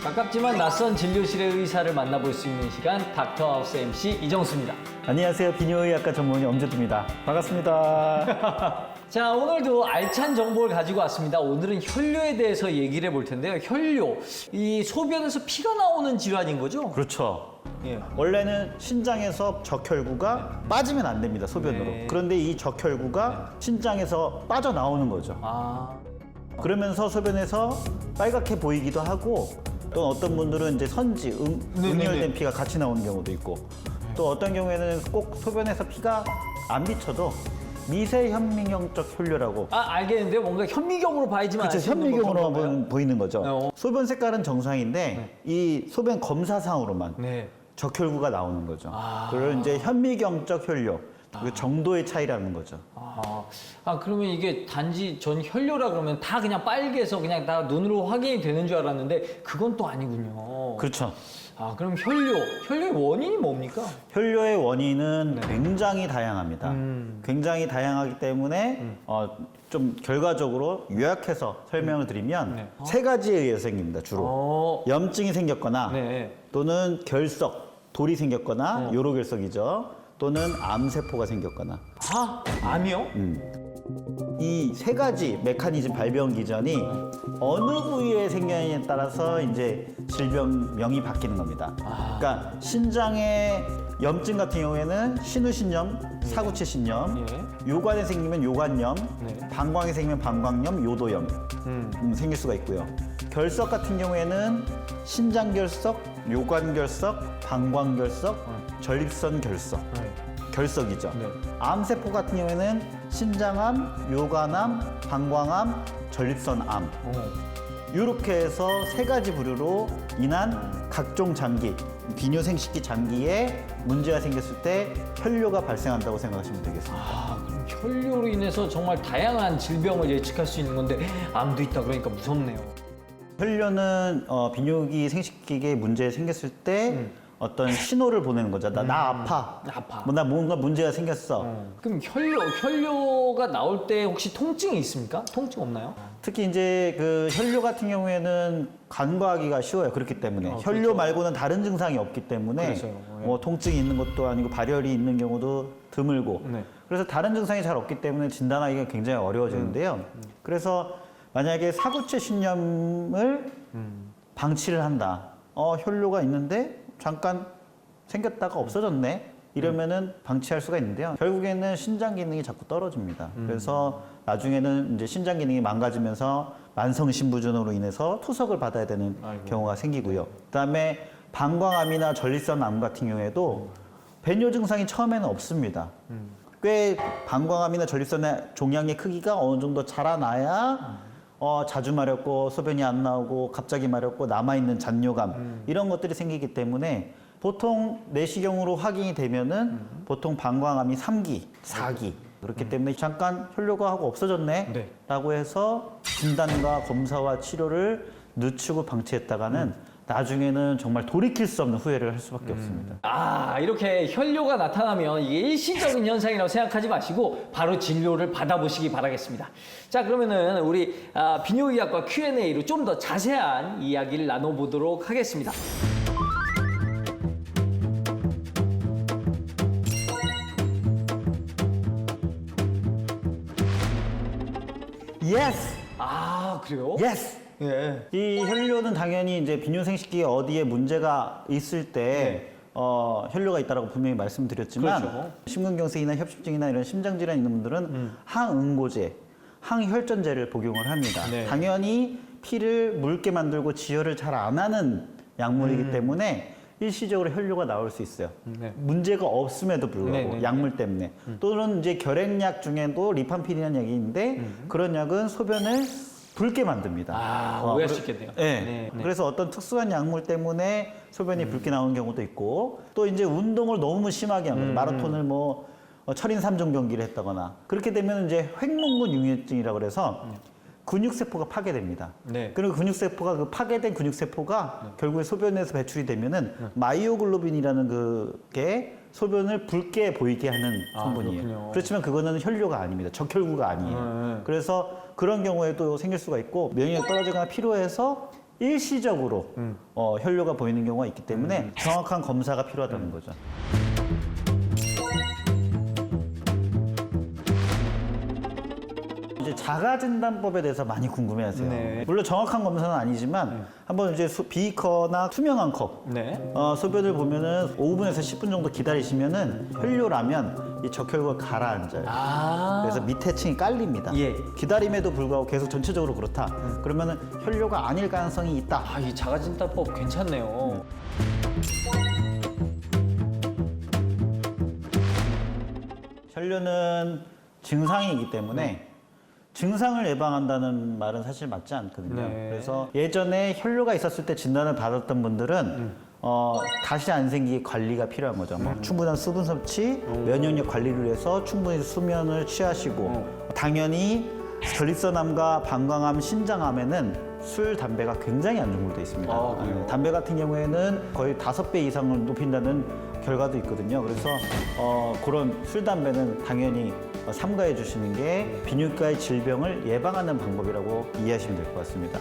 가깝지만 낯선 진료실의 의사를 만나볼 수 있는 시간 닥터하우스 MC 이정수입니다. 안녕하세요. 비뇨의학과 전문의 엄재두입니다. 반갑습니다. 자, 오늘도 알찬 정보를 가지고 왔습니다. 오늘은 혈뇨에 대해서 얘기를 해볼 텐데요. 혈뇨, 이 소변에서 피가 나오는 질환인 거죠? 그렇죠. 예. 원래는 신장에서 적혈구가 빠지면 안 됩니다. 소변으로. 네. 그런데 이 적혈구가 신장에서 빠져나오는 거죠. 아, 그러면서 소변에서 빨갛게 보이기도 하고 또 어떤 분들은 이제 선지, 네네네. 응열된 피가 같이 나오는 경우도 있고 또 어떤 경우에는 꼭 소변에서 피가 안 비쳐도 미세 현미경적 혈뇨라고 알겠는데 뭔가 현미경으로 봐야지만 그렇죠. 알수 있는 건 그런 건가요? 현미경으로 보이는 거죠. 어. 소변 색깔은 정상인데 이 소변 검사상으로만 네. 적혈구가 나오는 거죠. 아. 그걸 이제 현미경적 혈뇨, 그 정도의 차이라는 거죠. 그러면 이게 단지 전 혈뇨라 그러면 다 그냥 빨개서 그냥 다 눈으로 확인이 되는 줄 알았는데 그건 또 아니군요. 그렇죠. 그럼 혈뇨의 원인이 뭡니까? 혈뇨의 원인은 네. 굉장히 다양합니다. 굉장히 다양하기 때문에 좀 결과적으로 요약해서 설명을 드리면 네. 세 가지에 의해서 생깁니다. 주로 염증이 생겼거나 네. 또는 결석, 돌이 생겼거나 요로결석이죠. 또는 암세포가 생겼거나 암이요? 이 세 가지 메커니즘 발병 기전이 어느 부위에 생겨냐에 따라서 이제 질병명이 바뀌는 겁니다. 그러니까 신장의 염증 같은 경우에는 신우신염, 사구체 신염, 요관에 생기면 요관염, 네. 방광에 생기면 방광염, 요도염 생길 수가 있고요. 결석 같은 경우에는 신장결석, 요관결석, 방광결석, 전립선 결석. 결석이죠. 네. 암세포 같은 경우에는 신장암, 요관암, 방광암, 전립선암 이렇게 해서 세 가지 부류로 인한 각종 장기, 비뇨생식기 장기에 문제가 생겼을 때 혈뇨가 발생한다고 생각하시면 되겠습니다. 그럼 혈뇨로 인해서 정말 다양한 질병을 예측할 수 있는 건데 암도 있다 그러니까 무섭네요. 혈뇨는 비뇨기 생식기에 문제 생겼을 때 어떤 신호를 보내는 거죠. 나 아파. 나 아파. 나 뭔가 문제가 생겼어. 그럼 혈뇨가 나올 때 혹시 통증이 있습니까? 통증 없나요? 특히 이제 그 혈뇨 같은 경우에는 간과하기가 쉬워요. 그렇기 때문에 혈뇨 그렇죠. 말고는 다른 증상이 없기 때문에 그래서요. 예. 뭐 통증이 있는 것도 아니고 발열이 있는 경우도 드물고 네. 그래서 다른 증상이 잘 없기 때문에 진단하기가 굉장히 어려워지는데요. 그래서 만약에 사구체 신염을 방치를 한다. 혈뇨가 있는데 잠깐 생겼다가 없어졌네. 이러면은 방치할 수가 있는데요. 결국에는 신장 기능이 자꾸 떨어집니다. 그래서 나중에는 이제 신장 기능이 망가지면서 만성 신부전으로 인해서 투석을 받아야 되는 경우가 생기고요. 그다음에 방광암이나 전립선암 같은 경우에도 배뇨 증상이 처음에는 없습니다. 꽤 방광암이나 전립선의 종양의 크기가 어느 정도 자라나야 자주 마렵고 소변이 안 나오고 갑자기 마렵고 남아있는 잔뇨감 이런 것들이 생기기 때문에 보통 내시경으로 확인이 되면은 보통 방광암이 3기, 4기 그렇기 때문에 잠깐 혈뇨가 하고 없어졌네 네. 라고 해서 진단과 검사와 치료를 늦추고 방치했다가는 나중에는 정말 돌이킬 수 없는 후회를 할 수밖에 없습니다. 이렇게 혈뇨가 나타나면 이게 일시적인 현상이라고 생각하지 마시고 바로 진료를 받아보시기 바라겠습니다. 자, 그러면은 우리 비뇨의학과 Q&A로 좀 더 자세한 이야기를 나눠보도록 하겠습니다. 예스! 그래요? 예스! 예. 이 혈뇨는 당연히 이제 비뇨생식기에 어디에 문제가 있을 때 혈뇨가 있다라고 분명히 말씀드렸지만 그렇죠. 심근경색이나 협심증이나 이런 심장질환 있는 분들은 항응고제, 항혈전제를 복용을 합니다. 네. 당연히 피를 묽게 만들고 지혈을 잘 안 하는 약물이기 때문에 일시적으로 혈뇨가 나올 수 있어요. 네. 문제가 없음에도 불구하고 네, 네, 약물 때문에 또는 이제 결핵약 중에도 리판필이라는 약이 있는데 그런 약은 소변을 붉게 만듭니다. 오해할 수 있겠네요. 네. 그래서 어떤 특수한 약물 때문에 소변이 붉게 나오는 경우도 있고 또 이제 운동을 너무 심하게 한 거죠. 마라톤을 뭐 철인 3종 경기를 했다거나 그렇게 되면 이제 횡문근 융해증이라고 그래서 근육세포가 파괴됩니다. 네. 그리고 근육세포가 그 파괴된 근육세포가 결국에 소변에서 배출이 되면은 마이오글로빈이라는 그게 소변을 붉게 보이게 하는 성분이에요. 그렇군요. 그렇지만 그거는 혈뇨가 아닙니다. 적혈구가 아니에요. 그래서 그런 경우에도 생길 수가 있고 면역력이 떨어지거나 피로해서 일시적으로 혈뇨가 보이는 경우가 있기 때문에 정확한 검사가 필요하다는 거죠. 이제 자가진단법에 대해서 많이 궁금해하세요. 네. 물론 정확한 검사는 아니지만 한번 이제 비커나 투명한 컵 네. 소변을 보면은 5분에서 10분 정도 기다리시면은 혈뇨라면 이 적혈구가 가라앉아요. 아. 그래서 밑에 층이 깔립니다. 예. 기다림에도 불구하고 계속 전체적으로 그렇다. 그러면은 혈뇨가 아닐 가능성이 있다. 아, 이 자가진단법 괜찮네요. 혈뇨는 증상이기 때문에 증상을 예방한다는 말은 사실 맞지 않거든요. 네. 그래서 예전에 혈뇨가 있었을 때 진단을 받았던 분들은 다시 안 생기게 관리가 필요한 거죠. 뭐 충분한 수분 섭취, 면역력 관리를 위해서 충분히 수면을 취하시고 당연히 전립선암과 방광암, 신장암에는 술, 담배가 굉장히 안 좋은 걸로 되어 있습니다. 아, 그래요? 담배 같은 경우에는 거의 5배 이상을 높인다는 결과도 있거든요. 그래서 그런 술, 담배는 당연히 삼가해 주시는 게 비뇨기과의 질병을 예방하는 방법이라고 이해하시면 될 것 같습니다.